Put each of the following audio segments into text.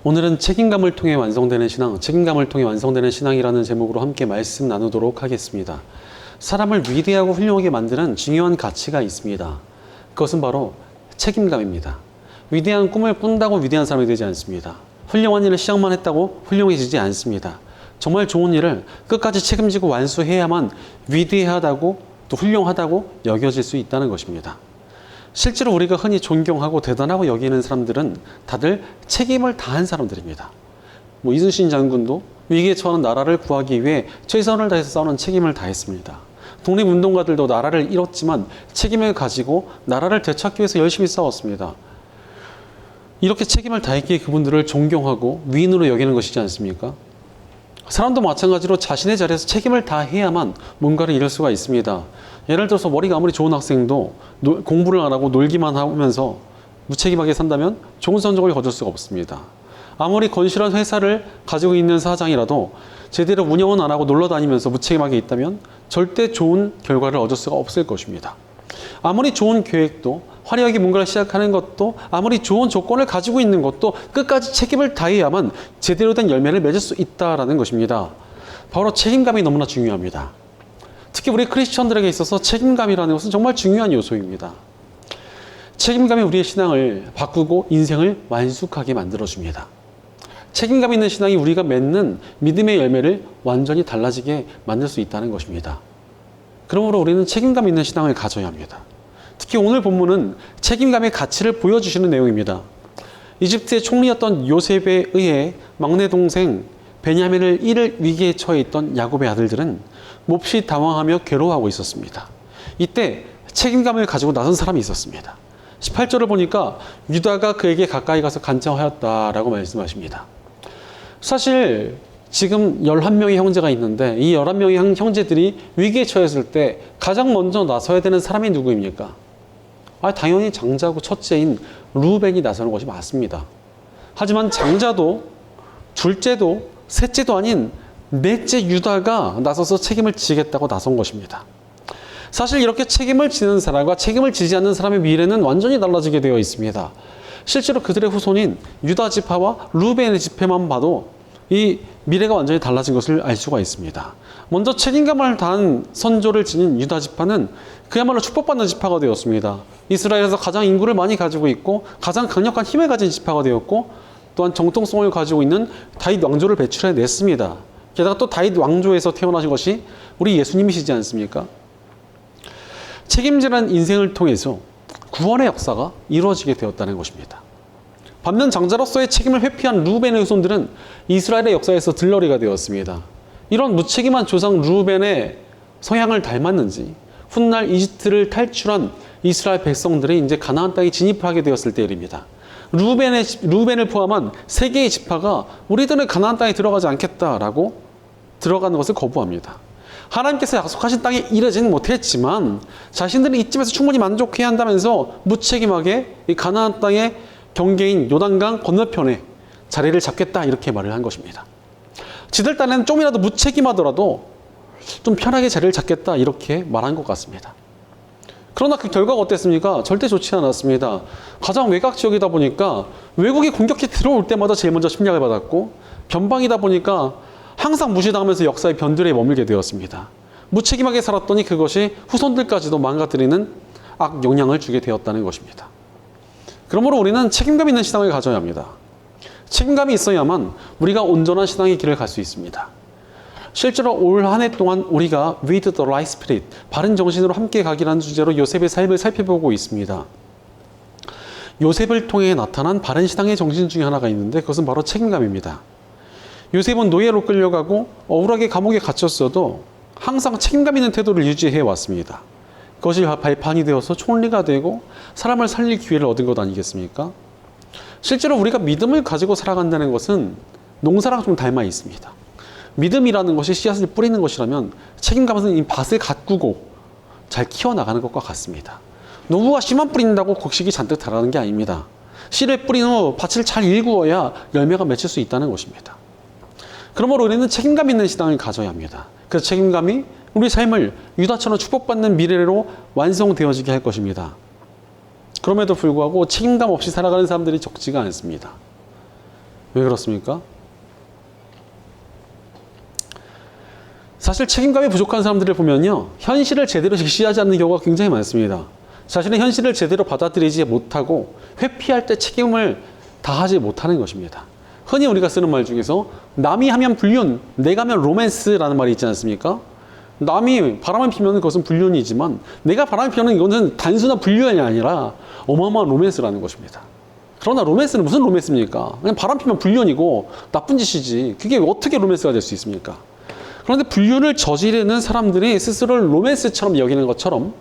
오늘은 책임감을 통해 완성되는 신앙, 책임감을 통해 완성되는 신앙이라는 제목으로 함께 말씀 나누도록 하겠습니다. 사람을 위대하고 훌륭하게 만드는 중요한 가치가 있습니다. 그것은 바로 책임감입니다. 위대한 꿈을 꾼다고 위대한 사람이 되지 않습니다. 훌륭한 일을 시작만 했다고 훌륭해지지 않습니다. 정말 좋은 일을 끝까지 책임지고 완수해야만 위대하다고 또 훌륭하다고 여겨질 수 있다는 것입니다. 실제로 우리가 흔히 존경하고 대단하고 여기는 사람들은 다들 책임을 다한 사람들입니다. 이순신 장군도 위기에 처한 나라를 구하기 위해 최선을 다해서 싸우는 책임을 다했습니다. 독립운동가들도 나라를 잃었지만 책임을 가지고 나라를 되찾기 위해서 열심히 싸웠습니다. 이렇게 책임을 다했기에 그분들을 존경하고 위인으로 여기는 것이지 않습니까? 사람도 마찬가지로 자신의 자리에서 책임을 다해야만 뭔가를 이룰 수가 있습니다. 예를 들어서 머리가 아무리 좋은 학생도 공부를 안 하고 놀기만 하면서 무책임하게 산다면 좋은 성적을 거둘 수가 없습니다. 아무리 건실한 회사를 가지고 있는 사장이라도 제대로 운영은 안 하고 놀러 다니면서 무책임하게 있다면 절대 좋은 결과를 얻을 수가 없을 것입니다. 아무리 좋은 계획도 화려하게 뭔가를 시작하는 것도 아무리 좋은 조건을 가지고 있는 것도 끝까지 책임을 다해야만 제대로 된 열매를 맺을 수 있다는 것입니다. 바로 책임감이 너무나 중요합니다. 특히 우리 크리스천들에게 있어서 책임감이라는 것은 정말 중요한 요소입니다. 책임감이 우리의 신앙을 바꾸고 인생을 완숙하게 만들어줍니다. 책임감 있는 신앙이 우리가 맺는 믿음의 열매를 완전히 달라지게 만들 수 있다는 것입니다. 그러므로 우리는 책임감 있는 신앙을 가져야 합니다. 특히 오늘 본문은 책임감의 가치를 보여주시는 내용입니다. 이집트의 총리였던 요셉에 의해 막내 동생 베냐민을 잃을 위기에 처해 있던 야곱의 아들들은 몹시 당황하며 괴로워하고 있었습니다. 이때 책임감을 가지고 나선 사람이 있었습니다. 18절을 보니까 유다가 그에게 가까이 가서 간청하였다라고 말씀하십니다. 사실 지금 11명의 형제가 있는데 이 11명의 형제들이 위기에 처했을 때 가장 먼저 나서야 되는 사람이 누구입니까? 당연히 장자고 첫째인 루벤이 나서는 것이 맞습니다. 하지만 장자도 둘째도 셋째도 아닌 넷째 유다가 나서서 책임을 지겠다고 나선 것입니다. 사실 이렇게 책임을 지는 사람과 책임을 지지 않는 사람의 미래는 완전히 달라지게 되어 있습니다. 실제로 그들의 후손인 유다 지파와 루벤의 지파만 봐도 이 미래가 완전히 달라진 것을 알 수가 있습니다. 먼저 책임감을 다한 선조를 지닌 유다 지파는 그야말로 축복받는 지파가 되었습니다. 이스라엘에서 가장 인구를 많이 가지고 있고 가장 강력한 힘을 가진 지파가 되었고 또한 정통성을 가지고 있는 다윗 왕조를 배출해냈습니다. 게다가 또 다윗 왕조에서 태어나신 것이 우리 예수님이시지 않습니까? 책임지는 인생을 통해서 구원의 역사가 이루어지게 되었다는 것입니다. 반면 장자로서의 책임을 회피한 루벤의 후손들은 이스라엘의 역사에서 들러리가 되었습니다. 이런 무책임한 조상 루벤의 성향을 닮았는지 훗날 이집트를 탈출한 이스라엘 백성들이 이제 가나안 땅에 진입을 하게 되었을 때입니다. 루벤을 포함한 3개의 지파가 우리들은 가나안 땅에 들어가지 않겠다라고 들어가는 것을 거부합니다. 하나님께서 약속하신 땅에 이르지는 못했지만 자신들은 이쯤에서 충분히 만족해야 한다면서 무책임하게 이 가나안 땅의 경계인 요단강 건너편에 자리를 잡겠다 이렇게 말을 한 것입니다. 지들 딴에는 좀이라도 무책임하더라도 좀 편하게 자리를 잡겠다 이렇게 말한 것 같습니다. 그러나 그 결과가 어땠습니까? 절대 좋지 않았습니다. 가장 외곽 지역이다 보니까 외국이 공격해 들어올 때마다 제일 먼저 침략을 받았고 변방이다 보니까 항상 무시당하면서 역사의 변두리에 머물게 되었습니다. 무책임하게 살았더니 그것이 후손들까지도 망가뜨리는 악영향을 주게 되었다는 것입니다. 그러므로 우리는 책임감 있는 신앙을 가져야 합니다. 책임감이 있어야만 우리가 온전한 신앙의 길을 갈 수 있습니다. 실제로 올 한 해 동안 우리가 With the Right Spirit, 바른 정신으로 함께 가기라는 주제로 요셉의 삶을 살펴보고 있습니다. 요셉을 통해 나타난 바른 신앙의 정신 중에 하나가 있는데 그것은 바로 책임감입니다. 요셉은 노예로 끌려가고 억울하게 감옥에 갇혔어도 항상 책임감 있는 태도를 유지해 왔습니다. 그것이 발판이 되어서 총리가 되고 사람을 살릴 기회를 얻은 것 아니겠습니까? 실제로 우리가 믿음을 가지고 살아간다는 것은 농사랑 좀 닮아 있습니다. 믿음이라는 것이 씨앗을 뿌리는 것이라면 책임감은 이 밭을 가꾸고 잘 키워나가는 것과 같습니다. 농부가 씨만 뿌린다고 곡식이 잔뜩 자라는 게 아닙니다. 씨를 뿌린 후 밭을 잘 일구어야 열매가 맺힐 수 있다는 것입니다. 그러므로 우리는 책임감 있는 신앙을 가져야 합니다. 그 책임감이 우리 삶을 유다처럼 축복받는 미래로 완성되어지게 할 것입니다. 그럼에도 불구하고 책임감 없이 살아가는 사람들이 적지가 않습니다. 왜 그렇습니까? 사실 책임감이 부족한 사람들을 보면요, 현실을 제대로 직시하지 않는 경우가 굉장히 많습니다. 자신의 현실을 제대로 받아들이지 못하고 회피할 때 책임을 다하지 못하는 것입니다. 흔히 우리가 쓰는 말 중에서 남이 하면 불륜, 내가 하면 로맨스라는 말이 있지 않습니까? 남이 바람을 피우면 그것은 불륜이지만 내가 바람을 피우는 이것은 단순한 불륜이 아니라 어마어마한 로맨스라는 것입니다. 그러나 로맨스는 무슨 로맨스입니까? 그냥 바람 피면 불륜이고 나쁜 짓이지. 그게 어떻게 로맨스가 될 수 있습니까? 그런데 불륜을 저지르는 사람들이 스스로를 로맨스처럼 여기는 것처럼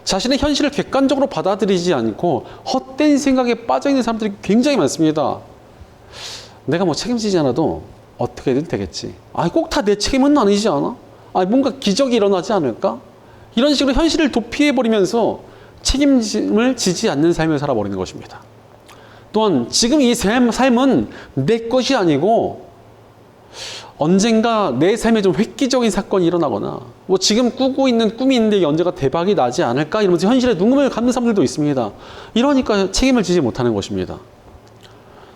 자신의 현실을 객관적으로 받아들이지 않고 헛된 생각에 빠져있는 사람들이 굉장히 많습니다. 내가 뭐 책임지지 않아도 어떻게든 되겠지. 꼭 다 내 책임은 아니지 않아? 뭔가 기적이 일어나지 않을까? 이런 식으로 현실을 도피해버리면서 책임을 지지 않는 삶을 살아버리는 것입니다. 또한 지금 이 삶은 내 것이 아니고 언젠가 내 삶에 좀 획기적인 사건이 일어나거나 뭐 지금 꾸고 있는 꿈이 있는데 이게 언제가 대박이 나지 않을까 이러면서 현실에 눈금을 감는 사람들도 있습니다. 이러니까 책임을 지지 못하는 것입니다.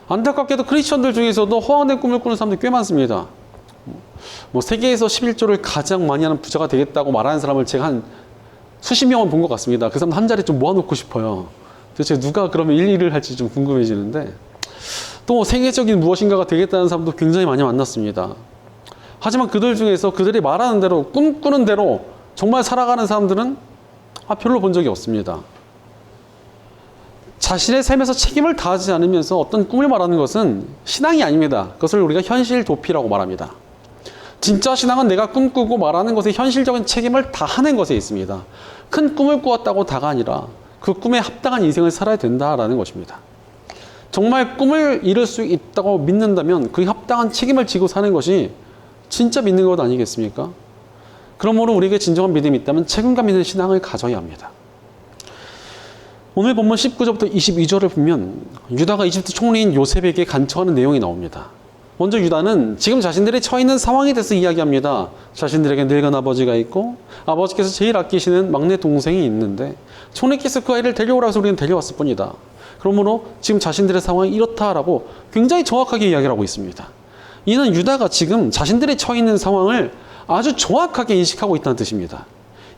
안타깝게도 크리스천들 중에서도 허황된 꿈을 꾸는 사람들이 꽤 많습니다. 뭐 세계에서 11조를 가장 많이 하는 부자가 되겠다고 말하는 사람을 제가 한 수십 명은 본 것 같습니다. 그 사람 한 자리에 좀 모아놓고 싶어요. 도대체 누가 그러면 일을 할지 좀 궁금해지는데, 또 세계적인 무엇인가가 되겠다는 사람도 굉장히 많이 만났습니다. 하지만 그들 중에서 그들이 말하는 대로 꿈꾸는 대로 정말 살아가는 사람들은 별로 본 적이 없습니다. 자신의 삶에서 책임을 다하지 않으면서 어떤 꿈을 말하는 것은 신앙이 아닙니다. 그것을 우리가 현실 도피라고 말합니다. 진짜 신앙은 내가 꿈꾸고 말하는 것에 현실적인 책임을 다하는 것에 있습니다. 큰 꿈을 꾸었다고 다가 아니라 그 꿈에 합당한 인생을 살아야 된다라는 것입니다. 정말 꿈을 이룰 수 있다고 믿는다면 그 합당한 책임을 지고 사는 것이 진짜 믿는 것 아니겠습니까? 그러므로 우리에게 진정한 믿음이 있다면 책임감 있는 신앙을 가져야 합니다. 오늘 본문 19절부터 22절을 보면 유다가 이집트 총리인 요셉에게 간청하는 내용이 나옵니다. 먼저 유다는 지금 자신들이 처해 있는 상황에 대해서 이야기합니다. 자신들에게 늙은 아버지가 있고 아버지께서 제일 아끼시는 막내 동생이 있는데 총리께서 그 아이를 데려오라고 해서 우리는 데려왔을 뿐이다. 그러므로 지금 자신들의 상황이 이렇다라고 굉장히 정확하게 이야기를 하고 있습니다. 이는 유다가 지금 자신들이 처해 있는 상황을 아주 정확하게 인식하고 있다는 뜻입니다.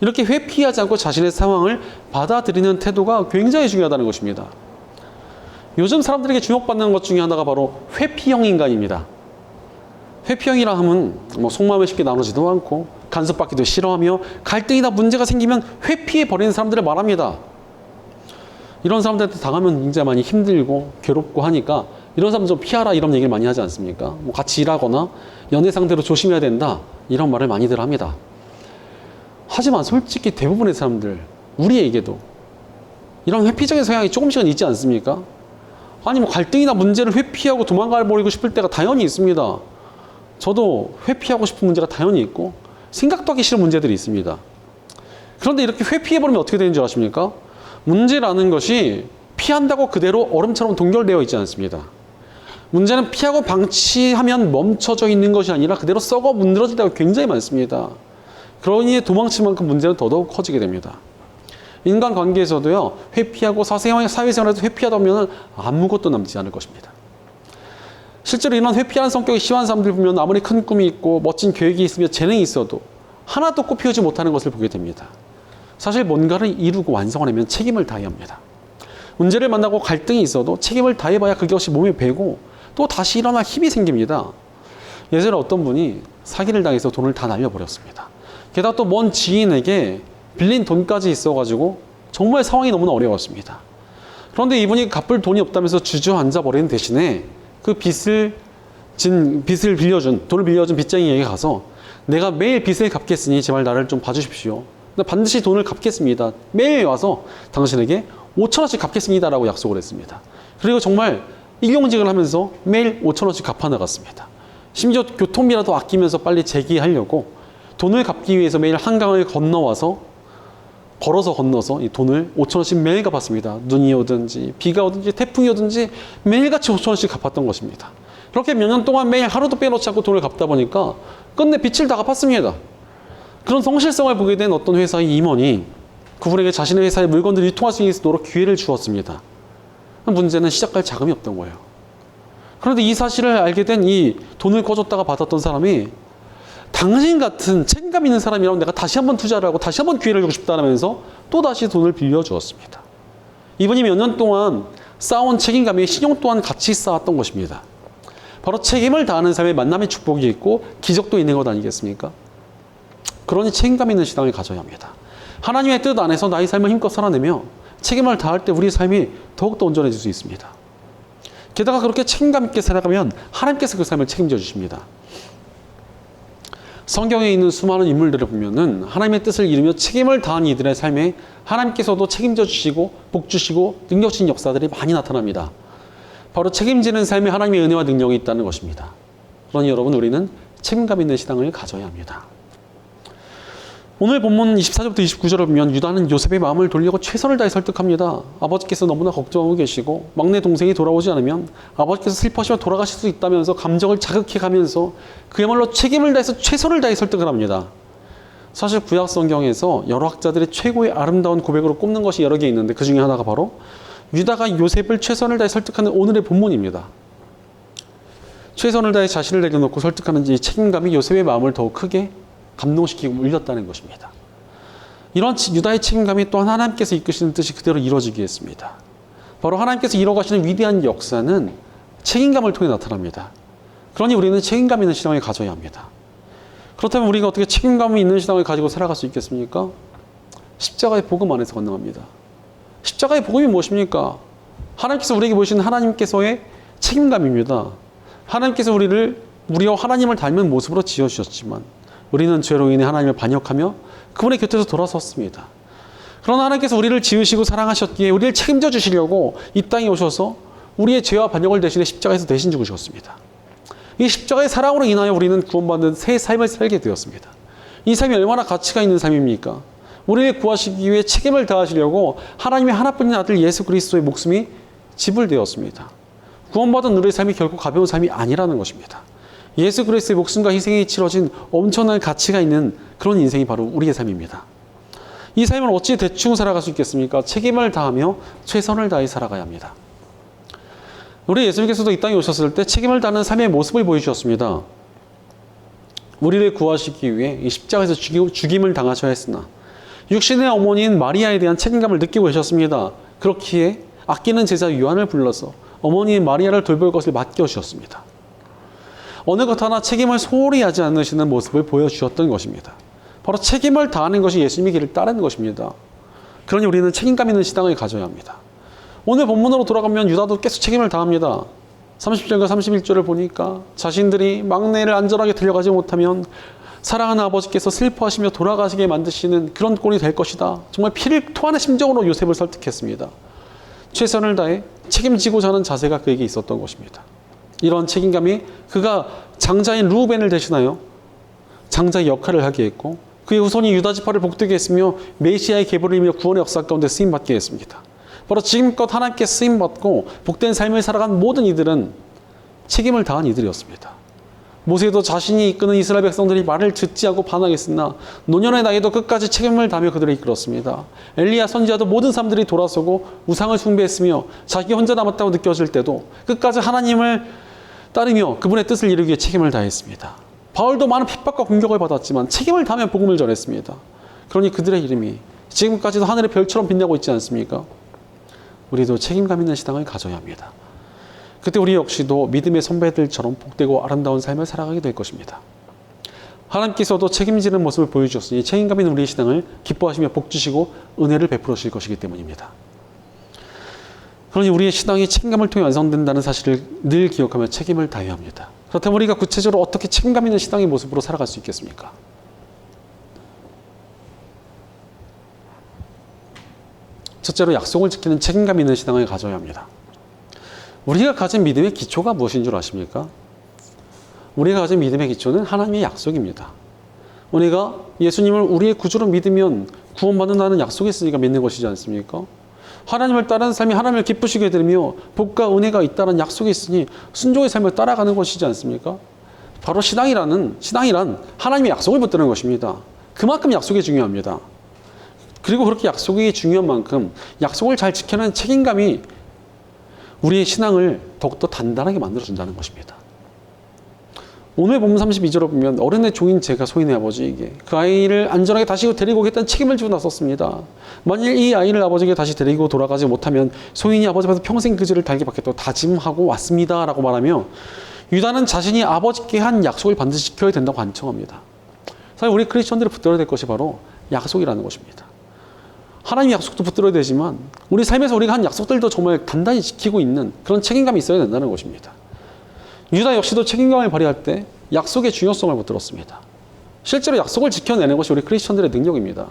이렇게 회피하지 않고 자신의 상황을 받아들이는 태도가 굉장히 중요하다는 것입니다. 요즘 사람들에게 주목받는 것 중에 하나가 바로 회피형 인간입니다. 회피형이라 하면 속마음을 쉽게 나누지도 않고 간섭받기도 싫어하며 갈등이나 문제가 생기면 회피해버리는 사람들을 말합니다. 이런 사람들한테 당하면 굉장히 많이 힘들고 괴롭고 하니까 이런 사람 좀 피하라 이런 얘기를 많이 하지 않습니까? 같이 일하거나 연애 상대로 조심해야 된다 이런 말을 많이들 합니다. 하지만 솔직히 대부분의 사람들, 우리에게도 이런 회피적인 성향이 조금씩은 있지 않습니까? 갈등이나 문제를 회피하고 도망가버리고 싶을 때가 당연히 있습니다. 저도 회피하고 싶은 문제가 당연히 있고 생각도 하기 싫은 문제들이 있습니다. 그런데 이렇게 회피해버리면 어떻게 되는 줄 아십니까? 문제라는 것이 피한다고 그대로 얼음처럼 동결되어 있지 않습니다. 문제는 피하고 방치하면 멈춰져 있는 것이 아니라 그대로 썩어 문드러질 때가 굉장히 많습니다. 그러니 도망칠 만큼 문제는 더더욱 커지게 됩니다. 인간관계에서도요, 회피하고 사회생활에서 회피하다 보면 아무것도 남지 않을 것입니다. 실제로 이런 회피하는 성격이 심한 사람들 보면 아무리 큰 꿈이 있고 멋진 계획이 있으며 재능이 있어도 하나도 꽃피우지 못하는 것을 보게 됩니다. 사실 뭔가를 이루고 완성하려면 책임을 다해야 합니다. 문제를 만나고 갈등이 있어도 책임을 다해봐야 그것이 몸에 배고 또 다시 일어날 힘이 생깁니다. 예전에 어떤 분이 사기를 당해서 돈을 다 날려버렸습니다. 게다가 또 먼 지인에게 빌린 돈까지 있어가지고 정말 상황이 너무나 어려웠습니다. 그런데 이분이 갚을 돈이 없다면서 주저앉아 버리는 대신에 그 돈을 빌려준 빚쟁이에게 가서 내가 매일 빚을 갚겠으니 제발 나를 좀 봐주십시오. 반드시 돈을 갚겠습니다. 매일 와서 당신에게 5,000원씩 갚겠습니다라고 약속을 했습니다. 그리고 정말 일용직을 하면서 매일 5,000원씩 갚아나갔습니다. 심지어 교통비라도 아끼면서 빨리 재기하려고 돈을 갚기 위해서 매일 한강을 걸어서 건너서 이 돈을 5,000원씩 매일 갚았습니다. 눈이 오든지 비가 오든지 태풍이 오든지 매일같이 5,000원씩 갚았던 것입니다. 그렇게 몇 년 동안 매일 하루도 빼놓지 않고 돈을 갚다 보니까 끝내 빚을 다 갚았습니다. 그런 성실성을 보게 된 어떤 회사의 임원이 그분에게 자신의 회사의 물건들이 유통할 수 있도록 기회를 주었습니다. 문제는 시작할 자금이 없던 거예요. 그런데 이 사실을 알게 된 이 돈을 꿔줬다가 받았던 사람이 당신 같은 책임감 있는 사람이라면 내가 다시 한번 투자를 하고 다시 한번 기회를 주고 싶다면서 또 다시 돈을 빌려주었습니다. 이분이 몇 년 동안 쌓아온 책임감이 신용 또한 같이 쌓았던 것입니다. 바로 책임을 다하는 삶에 만남의 축복이 있고 기적도 있는 것 아니겠습니까? 그러니 책임감 있는 신앙을 가져야 합니다. 하나님의 뜻 안에서 나의 삶을 힘껏 살아내며 책임을 다할 때 우리의 삶이 더욱더 온전해질 수 있습니다. 게다가 그렇게 책임감 있게 살아가면 하나님께서 그 삶을 책임져 주십니다. 성경에 있는 수많은 인물들을 보면은 하나님의 뜻을 이루며 책임을 다한 이들의 삶에 하나님께서도 책임져 주시고 복 주시고 능력 주신 역사들이 많이 나타납니다. 바로 책임지는 삶에 하나님의 은혜와 능력이 있다는 것입니다. 그러니 여러분, 우리는 책임감 있는 신앙을 가져야 합니다. 오늘 본문 24절부터 29절을 보면 유다는 요셉의 마음을 돌리고 최선을 다해 설득합니다. 아버지께서 너무나 걱정하고 계시고 막내 동생이 돌아오지 않으면 아버지께서 슬퍼하시며 돌아가실 수 있다면서 감정을 자극해 가면서 그야말로 책임을 다해서 최선을 다해 설득을 합니다. 사실 구약 성경에서 여러 학자들이 최고의 아름다운 고백으로 꼽는 것이 여러 개 있는데 그 중에 하나가 바로 유다가 요셉을 최선을 다해 설득하는 오늘의 본문입니다. 최선을 다해 자신을 내려놓고 설득하는 이 책임감이 요셉의 마음을 더욱 크게 감동시키고 울렸다는 것입니다. 이런 유다의 책임감이 또한 하나님께서 이끄시는 뜻이 그대로 이루어지게 했습니다. 바로 하나님께서 이뤄가시는 위대한 역사는 책임감을 통해 나타납니다. 그러니 우리는 책임감 있는 신앙을 가져야 합니다. 그렇다면 우리가 어떻게 책임감 있는 신앙을 가지고 살아갈 수 있겠습니까? 십자가의 복음 안에서 가능합니다. 십자가의 복음이 무엇입니까? 하나님께서 우리에게 보여주신 하나님께서의 책임감입니다. 하나님께서 우리와 하나님을 닮은 모습으로 지어주셨지만 우리는 죄로 인해 하나님을 반역하며 그분의 곁에서 돌아섰습니다. 그러나 하나님께서 우리를 지으시고 사랑하셨기에 우리를 책임져 주시려고 이 땅에 오셔서 우리의 죄와 반역을 대신해 십자가에서 대신 죽으셨습니다. 이 십자가의 사랑으로 인하여 우리는 구원받는 새 삶을 살게 되었습니다. 이 삶이 얼마나 가치가 있는 삶입니까? 우리를 구하시기 위해 책임을 다하시려고 하나님의 하나뿐인 아들 예수 그리스도의 목숨이 지불되었습니다. 구원받은 우리의 삶이 결코 가벼운 삶이 아니라는 것입니다. 예수 그리스도의 목숨과 희생이 치러진 엄청난 가치가 있는 그런 인생이 바로 우리의 삶입니다. 이 삶을 어찌 대충 살아갈 수 있겠습니까? 책임을 다하며 최선을 다해 살아가야 합니다. 우리 예수님께서도 이 땅에 오셨을 때 책임을 다하는 삶의 모습을 보여주셨습니다. 우리를 구하시기 위해 이 십자가에서 죽임을 당하셔야 했으나 육신의 어머니인 마리아에 대한 책임감을 느끼고 계셨습니다. 그렇기에 아끼는 제자 요한을 불러서 어머니인 마리아를 돌볼 것을 맡겨주셨습니다. 어느 것 하나 책임을 소홀히 하지 않으시는 모습을 보여주셨던 것입니다. 바로 책임을 다하는 것이 예수님의 길을 따르는 것입니다. 그러니 우리는 책임감 있는 신앙을 가져야 합니다. 오늘 본문으로 돌아가면 유다도 계속 책임을 다합니다. 30절과 31절을 보니까 자신들이 막내를 안전하게 데려가지 못하면 사랑하는 아버지께서 슬퍼하시며 돌아가시게 만드시는 그런 꼴이 될 것이다. 정말 피를 토하는 심정으로 요셉을 설득했습니다. 최선을 다해 책임지고자 하는 자세가 그에게 있었던 것입니다. 이런 책임감이 그가 장자인 루벤을 대신하여 장자의 역할을 하게 했고 그의 후손이 유다 지파를 복되게 했으며 메시아의 계보를 이루며 구원의 역사 가운데 쓰임받게 했습니다. 바로 지금껏 하나님께 쓰임받고 복된 삶을 살아간 모든 이들은 책임을 다한 이들이었습니다. 모세도 자신이 이끄는 이스라엘 백성들이 말을 듣지 않고 반항했으나 노년의 나이도 끝까지 책임을 다하며 그들을 이끌었습니다. 엘리야 선지자도 모든 사람들이 돌아서고 우상을 숭배했으며 자기 혼자 남았다고 느껴질 때도 끝까지 하나님을 따르며 그분의 뜻을 이루기 위해 책임을 다했습니다. 바울도 많은 핍박과 공격을 받았지만 책임을 다하며 복음을 전했습니다. 그러니 그들의 이름이 지금까지도 하늘의 별처럼 빛나고 있지 않습니까? 우리도 책임감 있는 신앙을 가져야 합니다. 그때 우리 역시도 믿음의 선배들처럼 복되고 아름다운 삶을 살아가게 될 것입니다. 하나님께서도 책임지는 모습을 보여주셨으니 책임감 있는 우리의 신앙을 기뻐하시며 복주시고 은혜를 베풀어 주실 것이기 때문입니다. 그러니 우리의 신앙이 책임감을 통해 완성된다는 사실을 늘 기억하며 책임을 다해야 합니다. 그렇다면 우리가 구체적으로 어떻게 책임감 있는 신앙의 모습으로 살아갈 수 있겠습니까? 첫째로 약속을 지키는 책임감 있는 신앙을 가져야 합니다. 우리가 가진 믿음의 기초가 무엇인 줄 아십니까? 우리가 가진 믿음의 기초는 하나님의 약속입니다. 우리가 예수님을 우리의 구주로 믿으면 구원받는다는 약속이 있으니까 믿는 것이지 않습니까? 하나님을 따르는 삶이 하나님을 기쁘시게 해드리며 복과 은혜가 있다는 약속이 있으니 순종의 삶을 따라가는 것이지 않습니까? 바로 신앙이란 하나님의 약속을 붙드는 것입니다. 그만큼 약속이 중요합니다. 그리고 그렇게 약속이 중요한 만큼 약속을 잘 지켜내는 책임감이 우리의 신앙을 더욱더 단단하게 만들어준다는 것입니다. 오늘 본문 32절을 보면 어른의 종인 제가 소인의 아버지에게 그 아이를 안전하게 다시 데리고 오겠다는 책임을 지고 나섰습니다. 만일 이 아이를 아버지에게 다시 데리고 돌아가지 못하면 소인이 아버지 앞에서 평생 그 죄를 달게 받겠다고 다짐하고 왔습니다. 라고 말하며 유다는 자신이 아버지께 한 약속을 반드시 지켜야 된다고 간청합니다. 사실 우리 크리스천들이 붙들어야 될 것이 바로 약속이라는 것입니다. 하나님의 약속도 붙들어야 되지만 우리 삶에서 우리가 한 약속들도 정말 단단히 지키고 있는 그런 책임감이 있어야 된다는 것입니다. 유다 역시도 책임감을 발휘할 때 약속의 중요성을 붙들었습니다. 실제로 약속을 지켜내는 것이 우리 크리스천들의 능력입니다.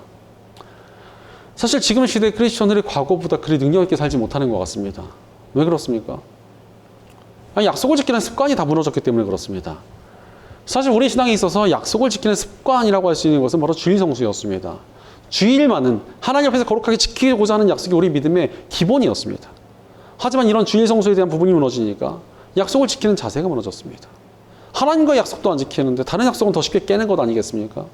사실 지금 시대의 크리스천들이 과거보다 그리 능력 있게 살지 못하는 것 같습니다. 왜 그렇습니까? 약속을 지키는 습관이 다 무너졌기 때문에 그렇습니다. 사실 우리 신앙에 있어서 약속을 지키는 습관이라고 할 수 있는 것은 바로 주일 성수였습니다. 주일만은 하나님 앞에서 거룩하게 지키고자 하는 약속이 우리 믿음의 기본이었습니다. 하지만 이런 주일 성수에 대한 부분이 무너지니까 약속을 지키는 자세가 무너졌습니다. 하나님과의 약속도 안 지키는데 다른 약속은 더 쉽게 깨는 것 아니겠습니까?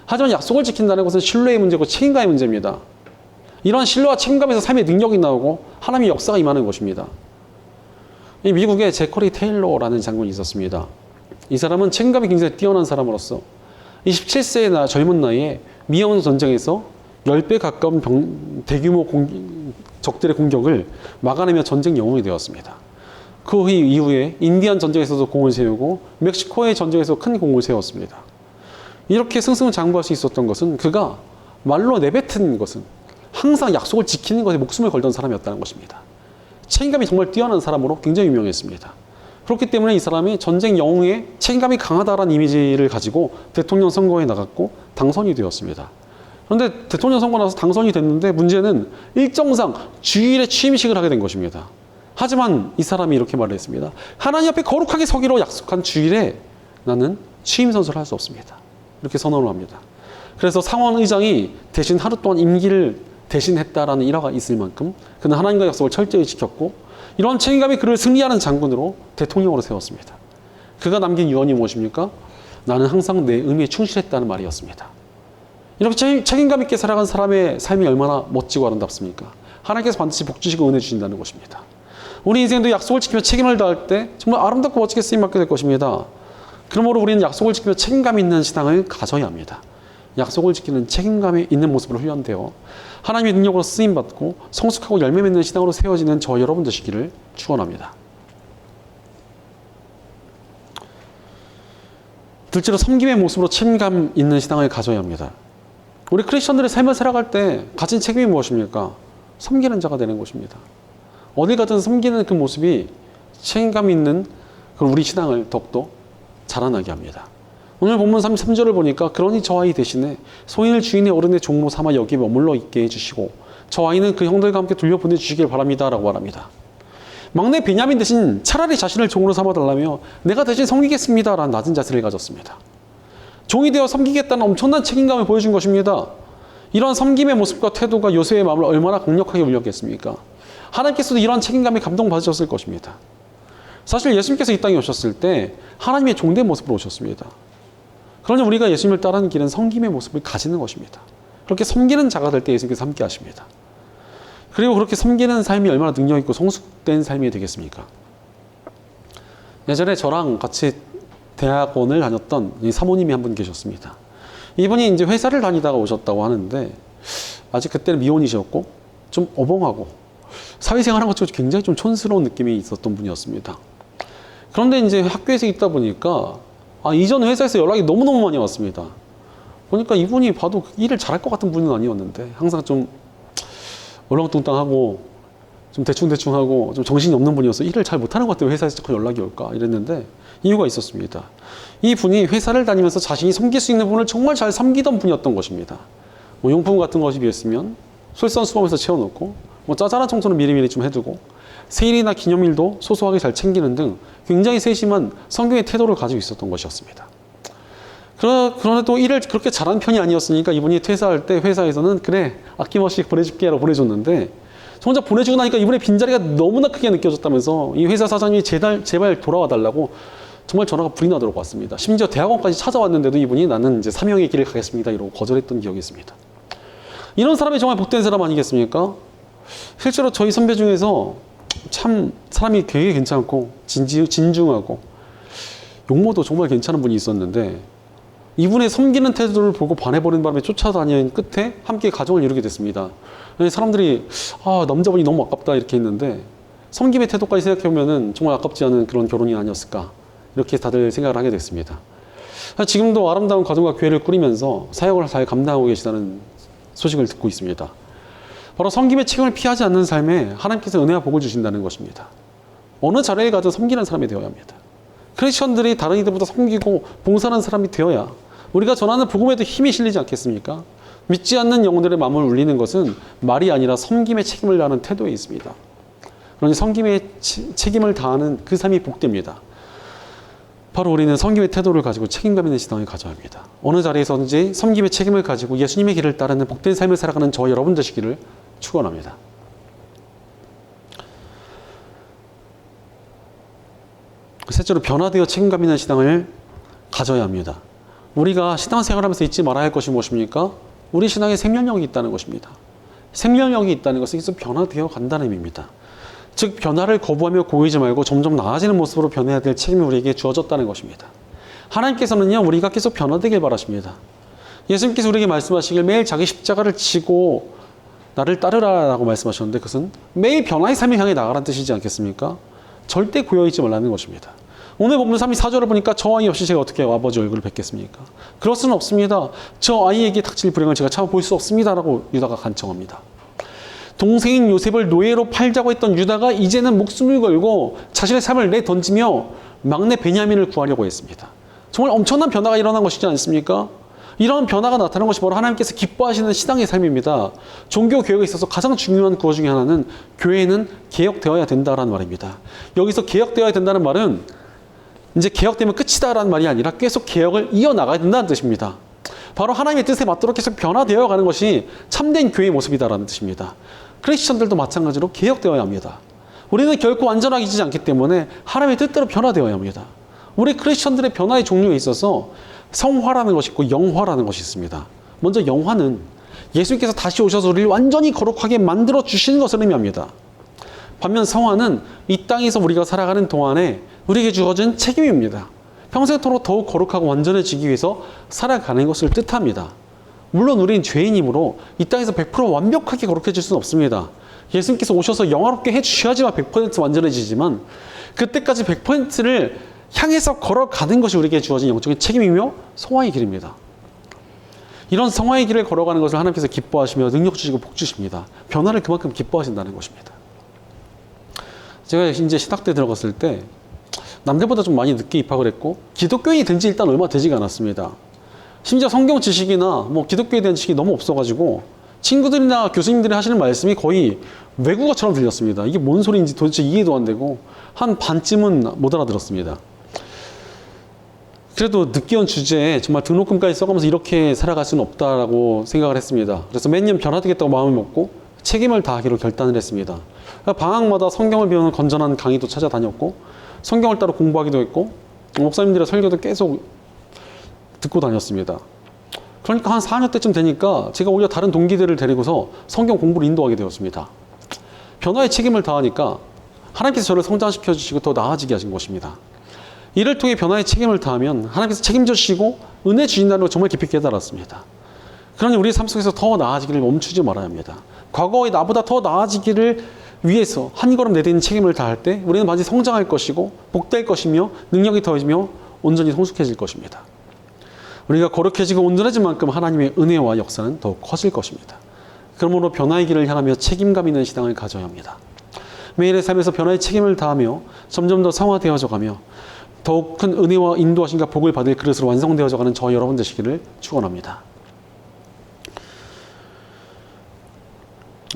하지만 약속을 지킨다는 것은 신뢰의 문제고 책임감의 문제입니다. 이런 신뢰와 책임감에서 삶의 능력이 나오고 하나님의 역사가 임하는 것입니다. 이 미국에 제커리 테일러라는 장군이 있었습니다. 이 사람은 책임감이 굉장히 뛰어난 사람으로서 27세의 젊은 나이에 미얀마 전쟁에서 10배 가까운 대규모 적들의 공격을 막아내며 전쟁 영웅이 되었습니다. 그 이후에 인디안 전쟁에서도 공을 세우고 멕시코의 전쟁에서 큰 공을 세웠습니다. 이렇게 승승장구할 수 있었던 것은 그가 말로 내뱉은 것은 항상 약속을 지키는 것에 목숨을 걸던 사람이었다는 것입니다. 책임감이 정말 뛰어난 사람으로 굉장히 유명했습니다. 그렇기 때문에 이 사람이 전쟁 영웅의 책임감이 강하다라는 이미지를 가지고 대통령 선거에 나갔고 당선이 되었습니다. 그런데 대통령 선거 나서 당선이 됐는데 문제는 일정상 주일에 취임식을 하게 된 것입니다. 하지만 이 사람이 이렇게 말을 했습니다. 하나님 앞에 거룩하게 서기로 약속한 주일에 나는 취임 선서를 할 수 없습니다. 이렇게 선언을 합니다. 그래서 상원 의장이 대신 하루 동안 임기를 대신했다라는 일화가 있을 만큼 그는 하나님과 약속을 철저히 지켰고 이런 책임감이 그를 승리하는 장군으로 대통령으로 세웠습니다. 그가 남긴 유언이 무엇입니까? 나는 항상 내 의미에 충실했다는 말이었습니다. 이렇게 책임감 있게 살아간 사람의 삶이 얼마나 멋지고 아름답습니까? 하나님께서 반드시 복 주시고 은혜 주신다는 것입니다. 우리 인생도 약속을 지키며 책임을 다할 때 정말 아름답고 멋지게 쓰임받게 될 것입니다. 그러므로 우리는 약속을 지키며 책임감 있는 신앙을 가져야 합니다. 약속을 지키는 책임감이 있는 모습으로 훈련되어 하나님의 능력으로 쓰임받고 성숙하고 열매 맺는 신앙으로 세워지는 저 여러분 되시기를 축원합니다. 둘째로 섬김의 모습으로 책임감 있는 신앙을 가져야 합니다. 우리 크리스천들의 삶을 살아갈 때 가진 책임이 무엇입니까? 섬기는 자가 되는 것입니다. 어디 가든 섬기는 그 모습이 책임감 있는 우리 신앙을 더욱더 자라나게 합니다. 오늘 본문 33절을 보니까 그러니 저 아이 대신에 소인을 주인의 어른의 종로 삼아 여기 머물러 있게 해주시고 저 아이는 그 형들과 함께 돌려보내주시길 바랍니다 라고 말합니다. 막내 베냐민 대신 차라리 자신을 종으로 삼아달라며 내가 대신 섬기겠습니다 라는 낮은 자세를 가졌습니다. 종이 되어 섬기겠다는 엄청난 책임감을 보여준 것입니다. 이런 섬김의 모습과 태도가 요셉의 마음을 얼마나 강력하게 울렸겠습니까? 하나님께서도 이런 책임감에 감동받으셨을 것입니다. 사실 예수님께서 이 땅에 오셨을 때 하나님의 종된 모습으로 오셨습니다. 그러니 우리가 예수님을 따르는 길은 섬김의 모습을 가지는 것입니다. 그렇게 섬기는 자가 될 때 예수님께서 함께 하십니다. 그리고 그렇게 섬기는 삶이 얼마나 능력 있고 성숙된 삶이 되겠습니까? 예전에 저랑 같이 대학원을 다녔던 사모님이 한 분 계셨습니다. 이분이 이제 회사를 다니다가 오셨다고 하는데 아직 그때는 미혼이셨고 좀 어벙하고 사회생활한 것처럼 굉장히 좀 촌스러운 느낌이 있었던 분이었습니다. 그런데 이제 학교에서 있다 보니까 이전 회사에서 연락이 너무너무 많이 왔습니다. 보니까 이분이 봐도 일을 잘할 것 같은 분은 아니었는데 항상 좀 얼렁뚱땅하고 좀 대충대충하고 좀 정신이 없는 분이어서 일을 잘 못하는 것 같아요. 회사에서 자꾸 연락이 올까 이랬는데 이유가 있었습니다. 이 분이 회사를 다니면서 자신이 섬길 수 있는 분을 정말 잘 섬기던 분이었던 것입니다. 뭐 용품 같은 것이 비었으면 솔선수범해서 채워놓고 짜잘한 청소는 미리미리 좀 해두고 생일이나 기념일도 소소하게 잘 챙기는 등 굉장히 세심한 성경의 태도를 가지고 있었던 것이었습니다. 그런데 또 일을 그렇게 잘하는 편이 아니었으니까 이분이 퇴사할 때 회사에서는 그래 아낌없이 보내줄게 라고 보내줬는데 정작 보내주고 나니까 이분의 빈자리가 너무나 크게 느껴졌다면서 이 회사 사장님이 제발 돌아와 달라고 정말 전화가 불이 나도록 왔습니다. 심지어 대학원까지 찾아왔는데도 이분이 나는 이제 사명의 길을 가겠습니다 이러고 거절했던 기억이 있습니다. 이런 사람이 정말 복된 사람 아니겠습니까? 실제로 저희 선배 중에서 참 사람이 되게 괜찮고 진중하고 용모도 정말 괜찮은 분이 있었는데 이분의 섬기는 태도를 보고 반해버린 바람에 쫓아다니는 끝에 함께 가정을 이루게 됐습니다. 사람들이 남자분이 너무 아깝다 이렇게 했는데 섬김의 태도까지 생각해보면 정말 아깝지 않은 그런 결혼이 아니었을까 이렇게 다들 생각을 하게 됐습니다. 지금도 아름다운 가정과 교회를 꾸리면서 사역을 잘 감당하고 계시다는 소식을 듣고 있습니다. 바로 섬김의 책임을 피하지 않는 삶에 하나님께서 은혜와 복을 주신다는 것입니다. 어느 자리에 가든 섬기는 사람이 되어야 합니다. 크리스천들이 다른 이들보다 섬기고 봉사하는 사람이 되어야 우리가 전하는 복음에도 힘이 실리지 않겠습니까? 믿지 않는 영혼들의 마음을 울리는 것은 말이 아니라 섬김의 책임을 다하는 태도에 있습니다. 그러니 섬김의 책임을 다하는 그 삶이 복됩니다. 바로 우리는 섬김의 태도를 가지고 책임감 있는 신앙을 가져야 합니다. 어느 자리에서든지 섬김의 책임을 가지고 예수님의 길을 따르는 복된 삶을 살아가는 저 여러분 되시기를 축원합니다. 셋째로 변화되어 책임감 있는 신앙을 가져야 합니다. 우리가 신앙생활하면서 잊지 말아야 할 것이 무엇입니까? 우리 신앙에 생명력이 있다는 것입니다. 생명력이 있다는 것은 계속 변화되어 간다는 의미입니다. 즉 변화를 거부하며 고이지 말고 점점 나아지는 모습으로 변해야 될 책임이 우리에게 주어졌다는 것입니다. 하나님께서는요 우리가 계속 변화되길 바라십니다. 예수님께서 우리에게 말씀하시길 매일 자기 십자가를 지고 나를 따르라라고 말씀하셨는데 그것은 매일 변화의 삶을 향해 나가라는 뜻이지 않겠습니까? 절대 고여있지 말라는 것입니다. 오늘 본문 34절을 보니까 저 아이 없이 제가 어떻게 아버지 얼굴을 뵙겠습니까? 그럴 수는 없습니다. 저 아이에게 닥칠 불행을 제가 참아볼 수 없습니다라고 유다가 간청합니다. 동생인 요셉을 노예로 팔자고 했던 유다가 이제는 목숨을 걸고 자신의 삶을 내던지며 막내 베냐민을 구하려고 했습니다. 정말 엄청난 변화가 일어난 것이지 않습니까? 이런 변화가 나타난 것이 바로 하나님께서 기뻐하시는 신앙의 삶입니다. 종교 개혁에 있어서 가장 중요한 구호 중에 하나는 교회는 개혁되어야 된다라는 말입니다. 여기서 개혁되어야 된다는 말은 이제 개혁되면 끝이다라는 말이 아니라 계속 개혁을 이어나가야 된다는 뜻입니다. 바로 하나님의 뜻에 맞도록 계속 변화되어 가는 것이 참된 교회의 모습이다라는 뜻입니다. 크리스천들도 마찬가지로 개혁되어야 합니다. 우리는 결코 완전하게 지지 않기 때문에 하나님의 뜻대로 변화되어야 합니다. 우리 크리스천들의 변화의 종류에 있어서 성화라는 것이 있고 영화라는 것이 있습니다. 먼저 영화는 예수님께서 다시 오셔서 우리를 완전히 거룩하게 만들어 주시는 것을 의미합니다. 반면 성화는 이 땅에서 우리가 살아가는 동안에 우리에게 주어진 책임입니다. 평생토록 더욱 거룩하고 완전해지기 위해서 살아가는 것을 뜻합니다. 물론 우리는 죄인이므로 이 땅에서 100% 완벽하게 거룩해질 수는 없습니다. 예수님께서 오셔서 영화롭게 해주셔야지만 100% 완전해지지만 그때까지 100%를 향해서 걸어가는 것이 우리에게 주어진 영적인 책임이며 성화의 길입니다. 이런 성화의 길을 걸어가는 것을 하나님께서 기뻐하시며 능력 주시고 복 주십니다. 변화를 그만큼 기뻐하신다는 것입니다. 제가 이제 신학 때 들어갔을 때 남들보다 좀 많이 늦게 입학을 했고 기독교인이 된 지 일단 얼마 되지가 않았습니다. 심지어 성경 지식이나 기독교에 대한 지식이 너무 없어가지고 친구들이나 교수님들이 하시는 말씀이 거의 외국어처럼 들렸습니다. 이게 뭔 소리인지 도대체 이해도 안 되고 한 반쯤은 못 알아들었습니다. 그래도 늦게 온 주제에 정말 등록금까지 써가면서 이렇게 살아갈 수는 없다라고 생각을 했습니다. 그래서 매년 변화되겠다고 마음을 먹고 책임을 다하기로 결단을 했습니다. 방학마다 성경을 배우는 건전한 강의도 찾아다녔고 성경을 따로 공부하기도 했고 목사님들의 설교도 계속 듣고 다녔습니다. 그러니까 한 4년 때쯤 되니까 제가 오히려 다른 동기들을 데리고서 성경 공부를 인도하게 되었습니다. 변화의 책임을 다하니까 하나님께서 저를 성장시켜 주시고 더 나아지게 하신 것입니다. 이를 통해 변화의 책임을 다하면 하나님께서 책임져 주시고 은혜 주신다는 걸 정말 깊이 깨달았습니다. 그러니 우리의 삶 속에서 더 나아지기를 멈추지 말아야 합니다. 과거의 나보다 더 나아지기를 위해서 한 걸음 내딛는 책임을 다할 때 우리는 반드시 성장할 것이고 복될 것이며 능력이 더해지며 온전히 성숙해질 것입니다. 우리가 거룩해지고 온전해진 만큼 하나님의 은혜와 역사는 더욱 커질 것입니다. 그러므로 변화의 길을 향하며 책임감 있는 신앙을 가져야 합니다. 매일의 삶에서 변화의 책임을 다하며 점점 더 성화되어져 가며 더욱 큰 은혜와 인도하심과 복을 받을 그릇으로 완성되어져 가는 저 여러분 되시기를 축원합니다.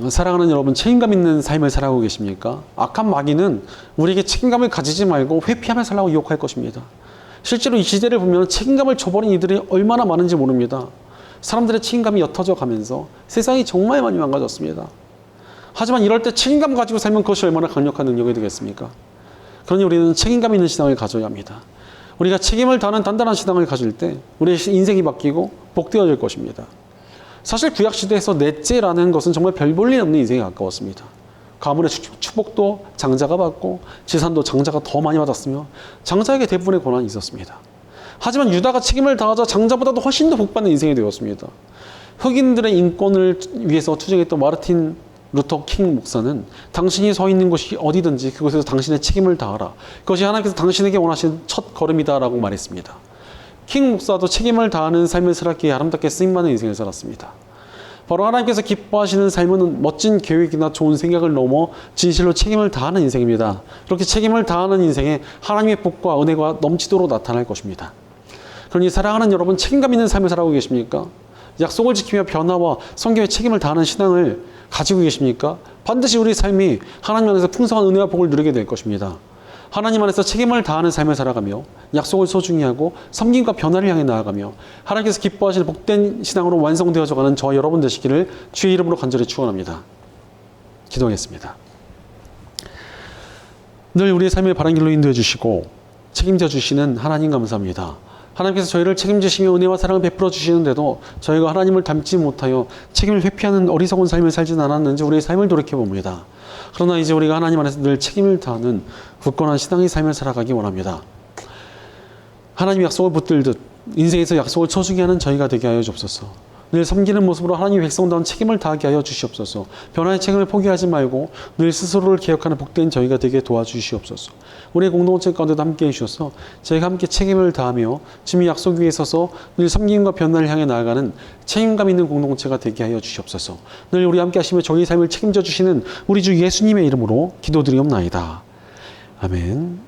사랑하는 여러분, 책임감 있는 삶을 살아가고 계십니까? 악한 마귀는 우리에게 책임감을 가지지 말고 회피하며 살라고 유혹할 것입니다. 실제로 이 시대를 보면 책임감을 저버린 이들이 얼마나 많은지 모릅니다. 사람들의 책임감이 옅어져 가면서 세상이 정말 많이 망가졌습니다. 하지만 이럴 때 책임감 가지고 살면 그것이 얼마나 강력한 능력이 되겠습니까? 그러니 우리는 책임감 있는 신앙을 가져야 합니다. 우리가 책임을 다하는 단단한 신앙을 가질 때 우리의 인생이 바뀌고 복되어질 것입니다. 사실 구약시대에서 넷째라는 것은 정말 별 볼 일 없는 인생에 가까웠습니다. 가문의 축복도 장자가 받고 재산도 장자가 더 많이 받았으며 장자에게 대부분의 권한이 있었습니다. 하지만 유다가 책임을 다하자 장자보다도 훨씬 더 복받는 인생이 되었습니다. 흑인들의 인권을 위해서 투쟁했던 마르틴 루터 킹 목사는 당신이 서 있는 곳이 어디든지 그곳에서 당신의 책임을 다하라. 그것이 하나님께서 당신에게 원하시는 첫 걸음이다라고 말했습니다. 킹 목사도 책임을 다하는 삶을 살았기에 아름답게 쓰임받는 인생을 살았습니다. 바로 하나님께서 기뻐하시는 삶은 멋진 계획이나 좋은 생각을 넘어 진실로 책임을 다하는 인생입니다. 그렇게 책임을 다하는 인생에 하나님의 복과 은혜가 넘치도록 나타날 것입니다. 그러니 사랑하는 여러분, 책임감 있는 삶을 살아가고 계십니까? 약속을 지키며 변화와 성경의 책임을 다하는 신앙을 가지고 계십니까? 반드시 우리 삶이 하나님 안에서 풍성한 은혜와 복을 누리게 될 것입니다. 하나님 안에서 책임을 다하는 삶을 살아가며 약속을 소중히 하고 섬김과 변화를 향해 나아가며 하나님께서 기뻐하실 복된 신앙으로 완성되어져가는 저와 여러분 되시기를 주의 이름으로 간절히 축원합니다. 기도하겠습니다. 늘 우리의 삶을 바른 길로 인도해 주시고 책임져 주시는 하나님 감사합니다. 하나님께서 저희를 책임지시며 은혜와 사랑을 베풀어 주시는데도 저희가 하나님을 닮지 못하여 책임을 회피하는 어리석은 삶을 살진 않았는지 우리의 삶을 돌이켜봅니다. 그러나 이제 우리가 하나님 안에서 늘 책임을 다하는 굳건한 신앙의 삶을 살아가기 원합니다. 하나님 약속을 붙들듯 인생에서 약속을 소중히 하는 저희가 되게 하여 주옵소서. 늘 섬기는 모습으로 하나님의 백성다운 책임을 다하게 하여 주시옵소서. 변화의 책임을 포기하지 말고 늘 스스로를 개혁하는 복된 저희가 되게 도와주시옵소서. 우리의 공동체 가운데도 함께해 주셔서 저희가 함께 책임을 다하며 주님의 약속 위에 서서 늘 섬김과 변화를 향해 나아가는 책임감 있는 공동체가 되게 하여 주시옵소서. 늘 우리 함께 하시며 저희의 삶을 책임져 주시는 우리 주 예수님의 이름으로 기도드리옵나이다. 아멘.